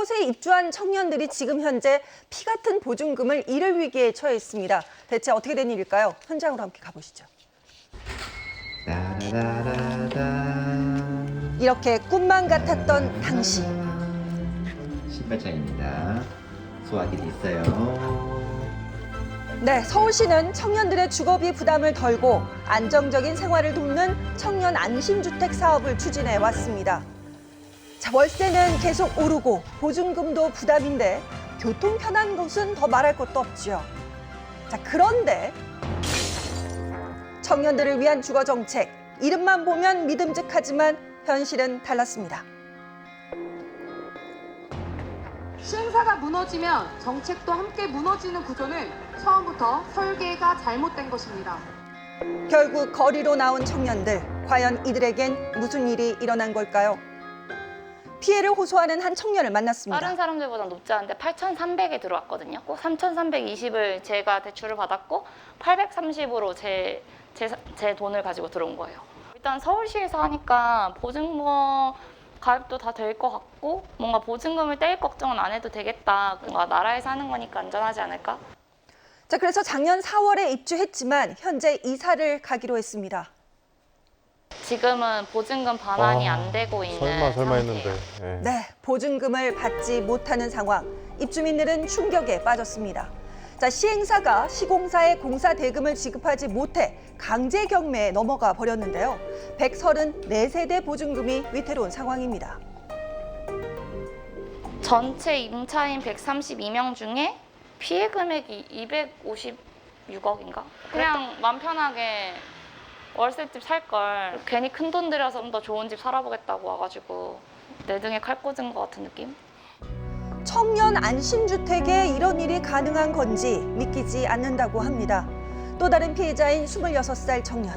곳에 입주한 청년들이 지금 현재 피 같은 보증금을 잃을 위기에 처해 있습니다. 대체 어떻게 된 일일까요? 현장으로 함께 가보시죠. 이렇게 꿈만 같았던 당시. 신발장입니다. 소화기도 있어요. 네, 서울시는 청년들의 주거비 부담을 덜고 안정적인 생활을 돕는 청년 안심주택 사업을 추진해 왔습니다. 자, 월세는 계속 오르고 보증금도 부담인데 교통 편한 곳은 더 말할 것도 없지요. 자, 그런데 청년들을 위한 주거 정책, 이름만 보면 믿음직하지만 현실은 달랐습니다. 시행사가 무너지면 정책도 함께 무너지는 구조는 처음부터 설계가 잘못된 것입니다. 결국 거리로 나온 청년들, 과연 이들에겐 무슨 일이 일어난 걸까요? 피해를 호소하는 한 청년을 만났습니다. 다른 사람들보다 높지 않은데 8,300에 들어왔거든요. 3,320을 제가 대출을 받았고 830으로 제 돈을 가지고 들어온 거예요. 일단 서울시에서 하니까 보증금 가입도 다 될 것 같고 뭔가 보증금을 떼일 걱정은 안 해도 되겠다. 뭔가 나라에서 하는 거니까 안전하지 않을까? 자, 그래서 작년 4월에 입주했지만 현재 이사를 가기로 했습니다. 지금은 보증금 반환이 안 되고 있는 설마 상태예요. 했는데. 예. 네, 보증금을 받지 못하는 상황. 입주민들은 충격에 빠졌습니다. 자, 시행사가 시공사에 공사 대금을 지급하지 못해 강제 경매에 넘어가 버렸는데요. 134세대 보증금이 위태로운 상황입니다. 전체 임차인 132명 중에 피해 금액이 256억인가? 그냥 맘 편하게 월세집 살 걸 괜히 큰 돈 들여서 좀 더 좋은 집 살아보겠다고 와가지고 내 등에 칼 꽂은 것 같은 느낌? 청년 안심주택에 이런 일이 가능한 건지 믿기지 않는다고 합니다. 또 다른 피해자인 26살 청년.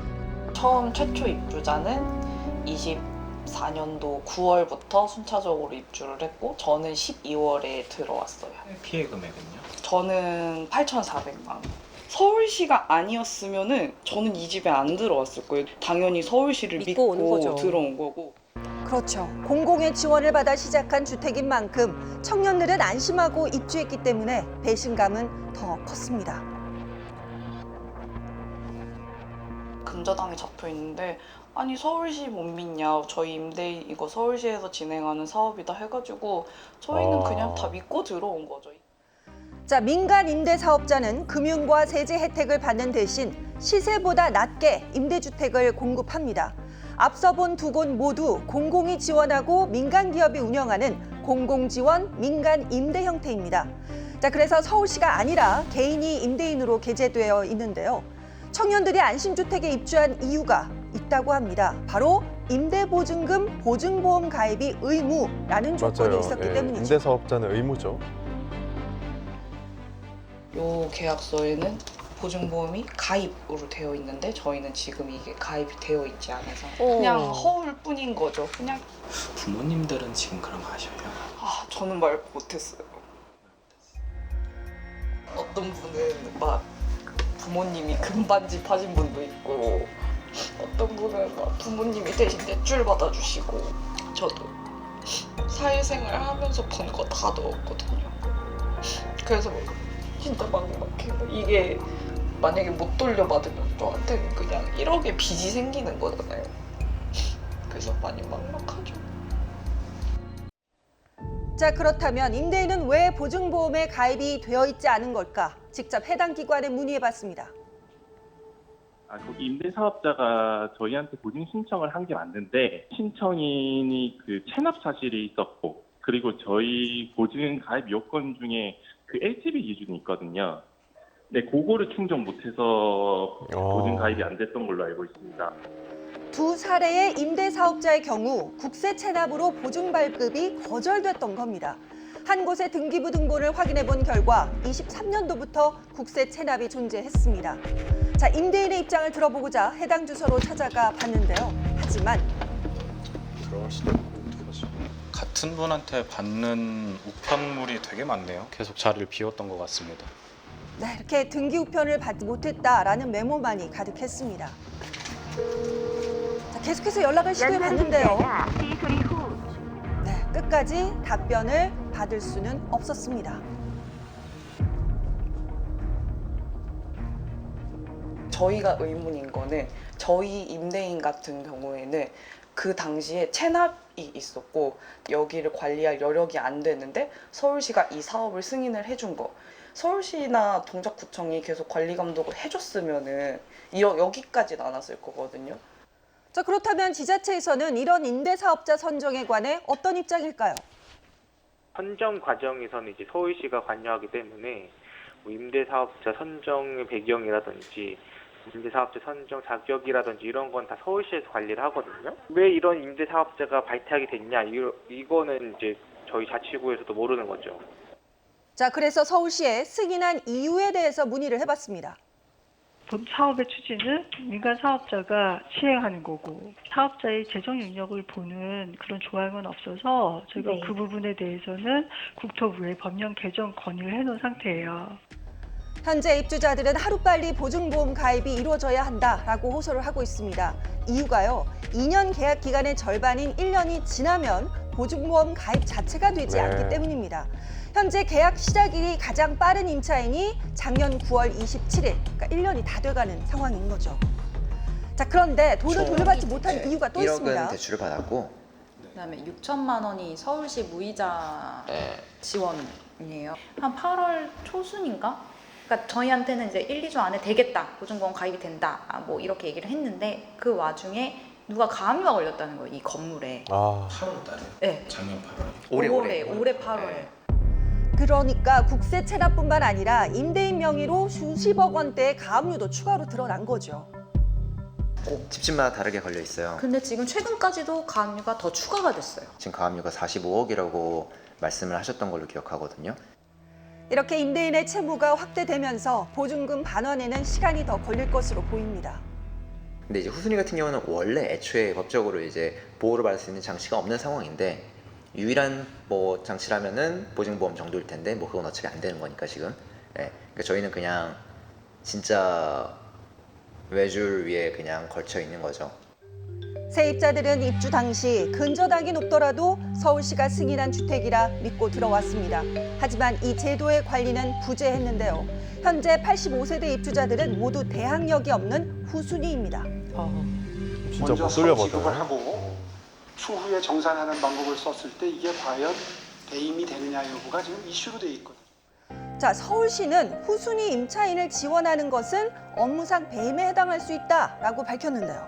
처음 최초 입주자는 24년도 9월부터 순차적으로 입주를 했고 저는 12월에 들어왔어요. 피해 금액은요? 저는 8,400만 원. 서울시가 아니었으면은 저는 이 집에 안 들어왔을 거예요. 당연히 서울시를 믿고 오는 거죠. 들어온 거고. 그렇죠. 공공의 지원을 받아 시작한 주택인 만큼 청년들은 안심하고 입주했기 때문에 배신감은 더 컸습니다. 근저당이 잡혀 있는데 아니 서울시 못 믿냐, 저희 임대인 이거 서울시에서 진행하는 사업이다 해가지고 저희는 그냥 다 믿고 들어온 거죠. 자, 민간 임대 사업자는 금융과 세제 혜택을 받는 대신 시세보다 낮게 임대주택을 공급합니다. 앞서 본 두 곳 모두 공공이 지원하고 민간 기업이 운영하는 공공지원 민간 임대 형태입니다. 자, 그래서 서울시가 아니라 개인이 임대인으로 개재되어 있는데요. 청년들이 안심주택에 입주한 이유가 있다고 합니다. 바로 임대보증금, 보증보험 가입이 의무라는 조건이 맞아요. 있었기 예, 때문이죠. 임대사업자는 의무죠. 요 계약서에는 보증보험이 가입으로 되어 있는데 저희는 지금 이게 가입이 되어 있지 않아서 그냥 허울 뿐인 거죠. 그냥 부모님들은 지금 그럼 아셔요? 저는 말 못했어요. 어떤 분은 막 부모님이 금반지 파신 분도 있고 어떤 분은 막 부모님이 대신 대출 받아주시고 저도 사회생활 하면서 번 거 다 넣었거든요. 그래서 진짜 막막해요. 이게 만약에 못 돌려받으면 저한테는 그냥 1억의 빚이 생기는 거잖아요. 그래서 많이 막막하죠. 자, 그렇다면 임대인은 왜 보증보험에 가입이 되어 있지 않은 걸까? 직접 해당 기관에 문의해봤습니다. 거기 임대사업자가 저희한테 보증 신청을 한 게 맞는데 신청인이 그 체납 사실이 있었고 그리고 저희 보증 가입 요건 중에 그 LTV 기준이 있거든요. 네, 그거를 충족 못해서 보증 가입이 안 됐던 걸로 알고 있습니다. 두 사례의 임대사업자의 경우 국세 체납으로 보증 발급이 거절됐던 겁니다. 한 곳의 등기부 등본을 확인해 본 결과 23년도부터 국세 체납이 존재했습니다. 자, 임대인의 입장을 들어보고자 해당 주소로 찾아가 봤는데요. 하지만 같은 분한테 받는 우편물이 되게 많네요. 계속 자리를 비웠던 것 같습니다. 네, 이렇게 등기 우편을 받지 못했다라는 메모만이 가득했습니다. 자, 계속해서 연락을 시도해 봤는데요. 네, 끝까지 9월까지 답변을 받을 수는 없었습니다. 저희가 의문인 거는 저희 임대인 같은 경우에는 그 당시에 체납이 있었고 여기를 관리할 여력이 안 되는데 서울시가 이 사업을 승인을 해준 거. 서울시나 동작구청이 계속 관리 감독을 해줬으면은 여기까지는 안 왔을 거거든요. 자, 그렇다면 지자체에서는 이런 임대사업자 선정에 관해 어떤 입장일까요? 선정 과정에서는 이제 서울시가 관여하기 때문에 뭐 임대사업자 선정의 배경이라든지 임대사업자 선정 자격이라든지 이런 건 다 서울시에서 관리를 하거든요. 왜 이런 임대사업자가 발탁이 됐냐 이거는 이제 저희 자치구에서도 모르는 거죠. 자, 그래서 서울시에 승인한 이유에 대해서 문의를 해봤습니다. 본 사업의 추진은 민간 사업자가 시행하는 거고 사업자의 재정 능력을 보는 그런 조항은 없어서 저희가 그 부분에 대해서는 국토부에 법령 개정 건의를 해놓은 상태예요. 현재 입주자들은 하루빨리 보증보험 가입이 이루어져야 한다라고 호소를 하고 있습니다. 이유가요, 2년 계약 기간의 절반인 1년이 지나면 보증보험 가입 자체가 되지 않기 때문입니다. 현재 계약 시작일이 가장 빠른 임차인이 작년 9월 27일, 그러니까 1년이 다 돼가는 상황인 거죠. 자, 그런데 돈을 돌려받지 못한 이유가 또 1억은 있습니다. 대출을 받았고 그다음에 6천만 원이 서울시 무이자 지원이에요. 한 8월 초순인가? 그러니까 저희한테는 이제 1, 2주 안에 되겠다, 보증보험 가입이 된다, 뭐 이렇게 얘기를 했는데 그 와중에 누가 가압류가 걸렸다는 거예요, 이 건물에. 8월 달에. 네. 작년 8월. 올해 8월. 그러니까 국세 체납뿐만 아니라 임대인 명의로 수십억 원대의 가압류도 추가로 드러난 거죠. 집집마다 다르게 걸려 있어요. 근데 지금 최근까지도 가압류가 더 추가가 됐어요. 지금 가압류가 45억이라고 말씀을 하셨던 걸로 기억하거든요. 이렇게 임대인의 채무가 확대되면서 보증금 반환에는 시간이 더 걸릴 것으로 보입니다. 근데 이제 후순위 같은 경우는 원래 애초에 법적으로 이제 보호를 받을 수 있는 장치가 없는 상황인데 유일한 뭐 장치라면은 보증보험 정도일 텐데 뭐 그건 어차피 안 되는 거니까 지금. 그러니까 저희는 그냥 진짜 외줄 위에 그냥 걸쳐 있는 거죠. 세입자들은 입주 당시 근저당이 높더라도 서울시가 승인한 주택이라 믿고 들어왔습니다. 하지만 이 제도의 관리는 부재했는데요. 현재 85세대 입주자들은 모두 대항력이 없는 후순위입니다. 진짜 못 취급을 돌려받아요. 하고 추후에 정산하는 방법을 썼을 때 이게 과연 대임이 되느냐 여부가 지금 이슈로 돼 있거든요. 자, 서울시는 후순위 임차인을 지원하는 것은 업무상 배임에 해당할 수 있다라고 밝혔는데요.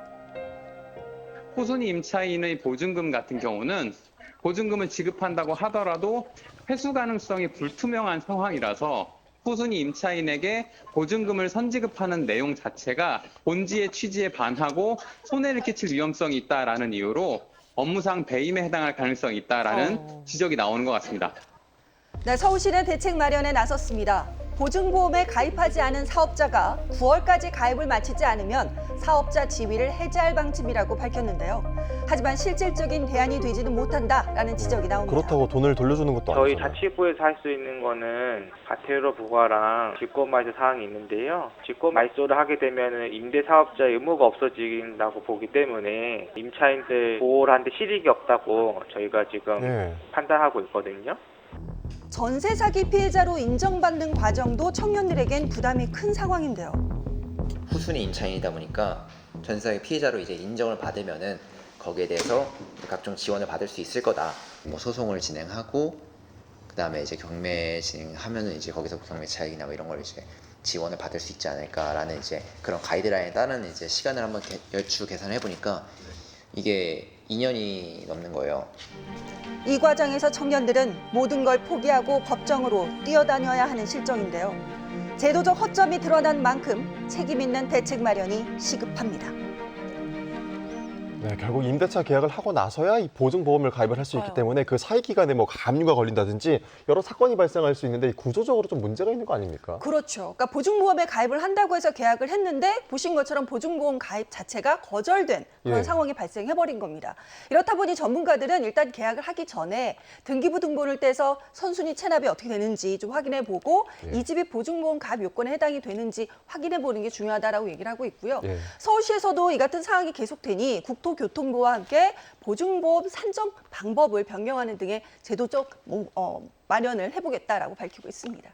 후순위 임차인의 보증금 같은 경우는 보증금을 지급한다고 하더라도 회수 가능성이 불투명한 상황이라서 후순위 임차인에게 보증금을 선지급하는 내용 자체가 본지의 취지에 반하고 손해를 끼칠 위험성이 있다라는 이유로 업무상 배임에 해당할 가능성이 있다라는 지적이 나오는 것 같습니다. 네, 서울시는 대책 마련에 나섰습니다. 보증보험에 가입하지 않은 사업자가 9월까지 가입을 마치지 않으면 사업자 지위를 해제할 방침이라고 밝혔는데요. 하지만 실질적인 대안이 되지는 못한다라는 지적이 나옵니다. 그렇다고 돈을 돌려주는 것도 저희 아니잖아요. 자치구에서 할 수 있는 거는 과태료 부과랑 직권말소 사항이 있는데요. 직권말소를 하게 되면 임대사업자의 의무가 없어진다고 보기 때문에 임차인들 보호를 하는데 실익이 없다고 저희가 지금 판단하고 있거든요. 전세 사기 피해자로 인정받는 과정도 청년들에겐 부담이 큰 상황인데요. 후순위 임차인이다 보니까 전세 피해자로 이제 인정을 받으면은 거기에 대해서 각종 지원을 받을 수 있을 거다. 뭐 소송을 진행하고 그다음에 이제 경매 진행하면은 이제 거기서 경매 차익이나 뭐 이런 걸 이제 지원을 받을 수 있지 않을까라는 이제 그런 가이드라인에 따른 이제 시간을 한번 여추 계산해 보니까 이게 2년이 넘는 거예요. 이 과정에서 청년들은 모든 걸 포기하고 법정으로 뛰어다녀야 하는 실정인데요. 제도적 허점이 드러난 만큼 책임 있는 대책 마련이 시급합니다. 네, 결국 임대차 계약을 하고 나서야 이 보증보험을 가입을 할 수 있기 때문에 그 사이 기간에 뭐 가압류가 걸린다든지 여러 사건이 발생할 수 있는데 구조적으로 좀 문제가 있는 거 아닙니까? 그렇죠. 그러니까 보증보험에 가입을 한다고 해서 계약을 했는데 보신 것처럼 보증보험 가입 자체가 거절된 그런 상황이 발생해버린 겁니다. 이렇다 보니 전문가들은 일단 계약을 하기 전에 등기부 등본을 떼서 선순위 체납이 어떻게 되는지 좀 확인해보고 이 집이 보증보험 가입 요건에 해당이 되는지 확인해보는 게 중요하다라고 얘기를 하고 있고요. 서울시에서도 이 같은 상황이 계속되니 국토부 국토교통부와 함께 보증보험 산정 방법을 변경하는 등의 제도적 마련을 해보겠다라고 밝히고 있습니다.